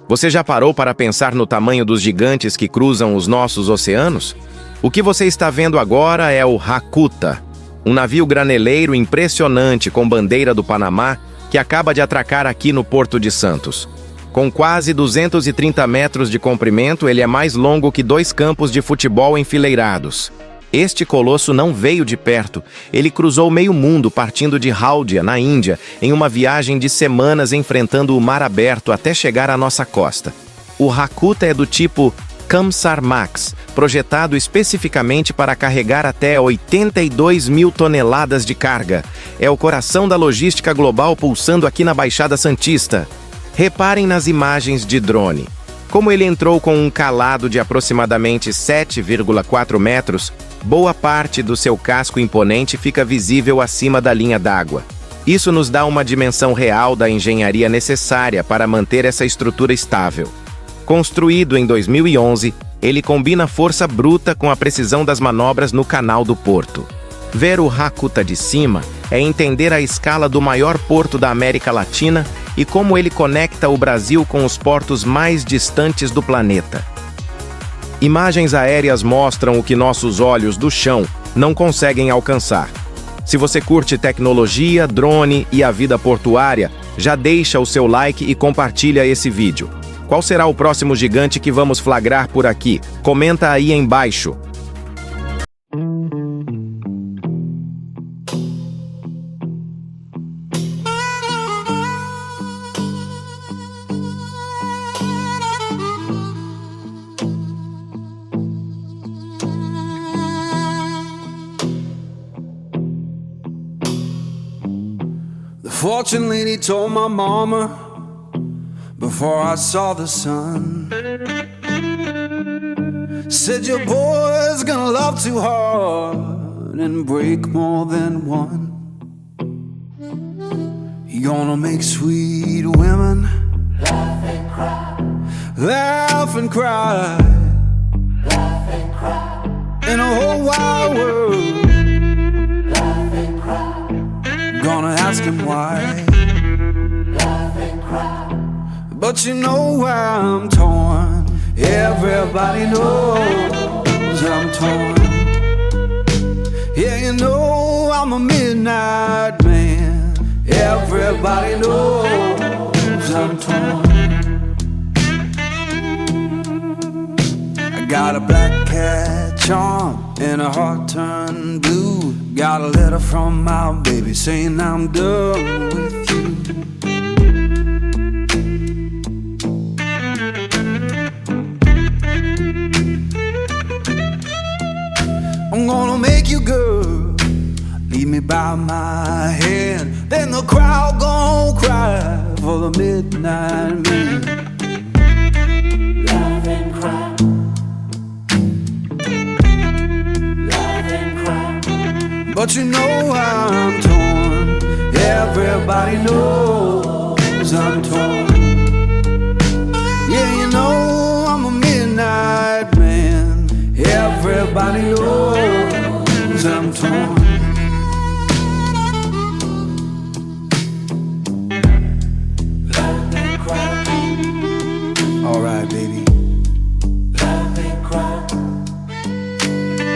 Você já parou para pensar no tamanho dos gigantes que cruzam os nossos oceanos? O que você está vendo agora é o Hakuta, um navio graneleiro impressionante com bandeira do Panamá que acaba de atracar aqui no Porto de Santos. Com quase 230 metros de comprimento, ele é mais longo que 2 campos de futebol enfileirados. Este colosso não veio de perto. Ele cruzou meio mundo partindo de Índia, na Índia, em uma viagem de semanas enfrentando o mar aberto até chegar à nossa costa. O Hakuta é do tipo Max, projetado especificamente para carregar até 82 mil toneladas de carga. É o coração da logística global pulsando aqui na Baixada Santista. Reparem nas imagens de drone. Como ele entrou com um calado de aproximadamente 7,4 metros, boa parte do seu casco imponente fica visível acima da linha d'água. Isso nos dá uma dimensão real da engenharia necessária para manter essa estrutura estável. Construído em 2011, ele combina força bruta com a precisão das manobras no canal do porto. Ver o Hakuta de cima é entender a escala do maior porto da América Latina e como ele conecta o Brasil com os portos mais distantes do planeta. Imagens aéreas mostram o que nossos olhos do chão não conseguem alcançar. Se você curte tecnologia, drone e a vida portuária, já deixa o seu like e compartilha esse vídeo. Qual será o próximo gigante que vamos flagrar por aqui? Comenta aí embaixo. The fortune lady told my mama before I saw the sun, said your boy's gonna love too hard and break more than one. He gonna make sweet women laugh and cry, laugh and cry, laugh and cry, in a whole wide world. Laugh and cry, gonna ask him why. Laugh and cry, but you know I'm torn. Everybody knows I'm torn. Yeah, you know I'm a midnight man. Everybody knows I'm torn. I got a black cat charm and a heart turned blue. Got a letter from my baby saying I'm done with you. I'm gonna make you good, lead me by my hand. Then the crowd gon' cry for the midnight man. Laugh and cry, laugh and cry, but you know I'm torn. Everybody knows I'm torn. Yeah, you know I'm a midnight man. Everybody knows I'm torn. Laugh and cry. All right, baby. Laugh and cry.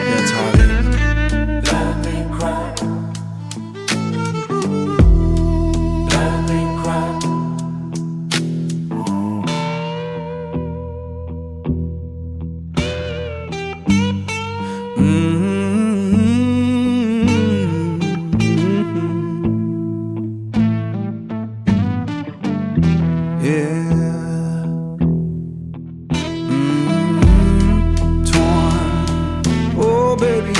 That's how it is. Laugh and cry. Laugh and cry. Torn, oh baby.